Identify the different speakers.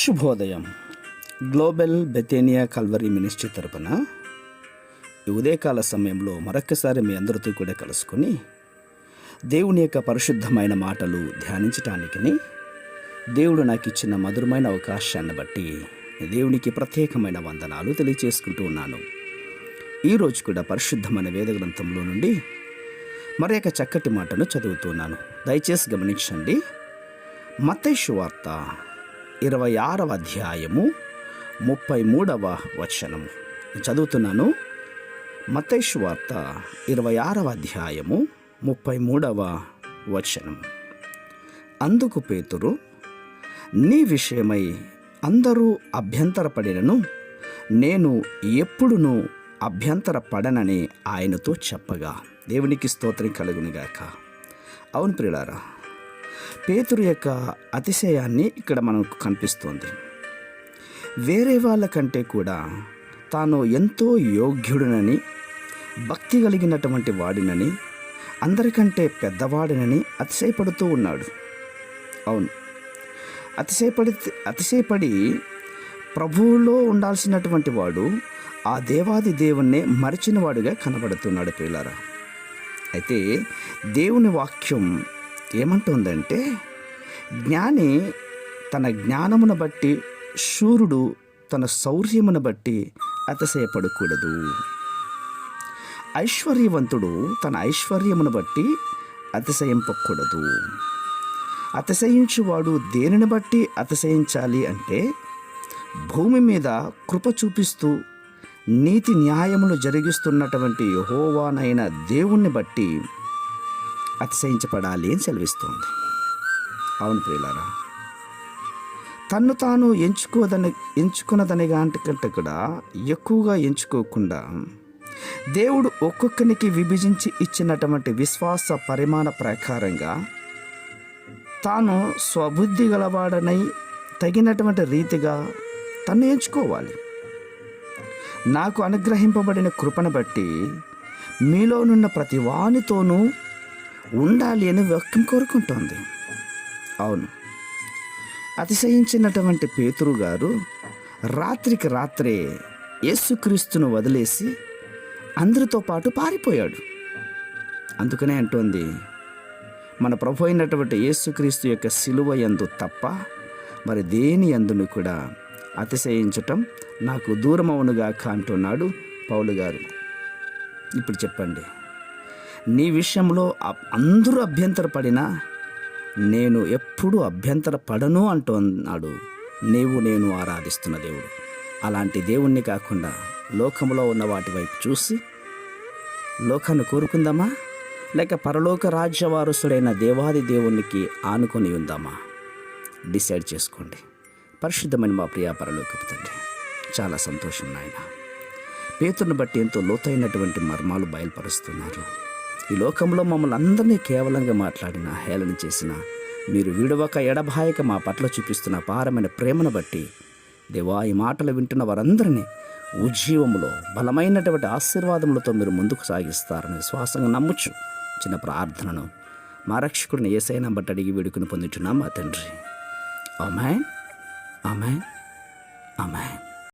Speaker 1: శుభోదయం. Global బెతేనియా Calvary ministry తరపున ఈ ఉదయకాల సమయంలో మరొక్కసారి మీ అందరితో కూడా కలుసుకొని దేవుని యొక్క పరిశుద్ధమైన మాటలు ధ్యానించటానికి దేవుడు నాకు ఇచ్చిన మధురమైన అవకాశాన్ని బట్టి దేవునికి ప్రత్యేకమైన వందనాలు తెలియచేసుకుంటూ ఉన్నాను. ఈరోజు కూడా పరిశుద్ధమైన వేద గ్రంథంలో నుండి మరి యొక్క చక్కటి మాటను చదువుతున్నాను. దయచేసి గమనించండి. మత్తయి సువార్త 26వ అధ్యాయము 33వ వచనము చదువుతున్నాను. మత్తయి సువార్త 26వ అధ్యాయము 33వ వచనము. అందుకు పేతురు, నీ విషయమై అందరూ అభ్యంతరపడినను నేను ఎప్పుడునూ అభ్యంతరపడనని ఆయనతో చెప్పగా. దేవునికి స్తోత్రం కలుగునుగాక. అవును ప్రియులారా, పేతురు యొక్క అతిశయాన్ని ఇక్కడ మనకు కనిపిస్తోంది. వేరే వాళ్ళకంటే కూడా తాను ఎంతో యోగ్యుడినని, భక్తి కలిగినటువంటి వాడినని, అందరికంటే పెద్దవాడినని అతిశయపడుతూ ఉన్నాడు. అవును, అతిశయపడి ప్రభువులో ఉండాల్సినటువంటి వాడు ఆ దేవాది దేవుణ్ణే మరిచిన వాడుగా కనబడుతున్నాడు ప్రియులారా. అయితే దేవుని వాక్యం ఏమంటుందంటే, జ్ఞాని తన జ్ఞానమును బట్టి, శూరుడు తన శౌర్యమును బట్టి అతిశయపడకూడదు. ఐశ్వర్యవంతుడు తన ఐశ్వర్యమును బట్టి అతిశయింపకూడదు. అతిశయించువాడు దేనిని బట్టి అతిశయించాలి అంటే, భూమి మీద కృప చూపిస్తూ నీతి న్యాయములు జరిగిస్తున్నటువంటి యెహోవానైన దేవుణ్ణి బట్టి అతిశయించబడాలి అని సెలవిస్తోంది. అవును ప్రియులారా, తన్ను తాను ఎంచుకున్నదని కంటే కూడా ఎక్కువగా ఎంచుకోకుండా దేవుడు ఒక్కొక్కరికి విభజించి ఇచ్చినటువంటి విశ్వాస పరిమాణ ప్రకారంగా తాను స్వబుద్ధి గలవాడనై తగినటువంటి రీతిగా తను ఎంచుకోవాలి. నాకు అనుగ్రహింపబడిన కృపను బట్టి మీలోనున్న ప్రతి వానితోనూ ఉండాలి అని వాక్యం కోరుకుంటోంది. అవును, అతిశయించినటువంటి పేతురు గారు రాత్రికి రాత్రే యేసుక్రీస్తును వదిలేసి అందరితో పాటు పారిపోయాడు. అందుకనే అంటోంది, మన ప్రభు అయినటువంటి యేసుక్రీస్తు యొక్క సిలువ యందు తప్ప మరి దేని యందును కూడా అతిశయించటం నాకు దూరమవునుగాక అంటున్నాడు పౌలు గారు. ఇప్పుడు చెప్పండి, నీ విషయంలో అందరూ అభ్యంతరపడినా నేను ఎప్పుడూ అభ్యంతరపడను అంటున్నాడు నేను ఆరాధిస్తున్న దేవుడు. అలాంటి దేవుణ్ణి కాకుండా లోకంలో ఉన్న వాటి వైపు చూసి లోకాన్ని కోరుకుందామా, లేక పరలోక రాజ్య వారసుడైన దేవాది దేవునికి ఆనుకొని ఉందామా? డిసైడ్ చేసుకోండి. పరిశుద్ధమైన మా ప్రియ పరలోకపు తండ్రి, చాలా సంతోషం నాయన. పేతురుని బట్టి ఎంతో లోతైనటువంటి మర్మాలు బయలుపరుస్తున్నారు. ఈ లోకంలో మమ్మల్ని అందరినీ కేవలంగా మాట్లాడిన, హేళన చేసిన, మీరు విడవక ఎడబాయక మా పట్ల చూపిస్తున్న అపారమైన ప్రేమను బట్టి దేవా, ఈ మాటలు వింటున్న వారందరినీ ఉజ్జీవములో బలమైనటువంటి ఆశీర్వాదములతో మీరు ముందుకు సాగిస్తారని విశ్వాసంగా నమ్ముచు చిన్న ప్రార్థనను మా రక్షకుడిని యేసయ్య బట్టి అడిగి వేడుకుని పొందుచున్నాం మా తండ్రి. ఆమేన్, ఆమేన్, ఆమేన్.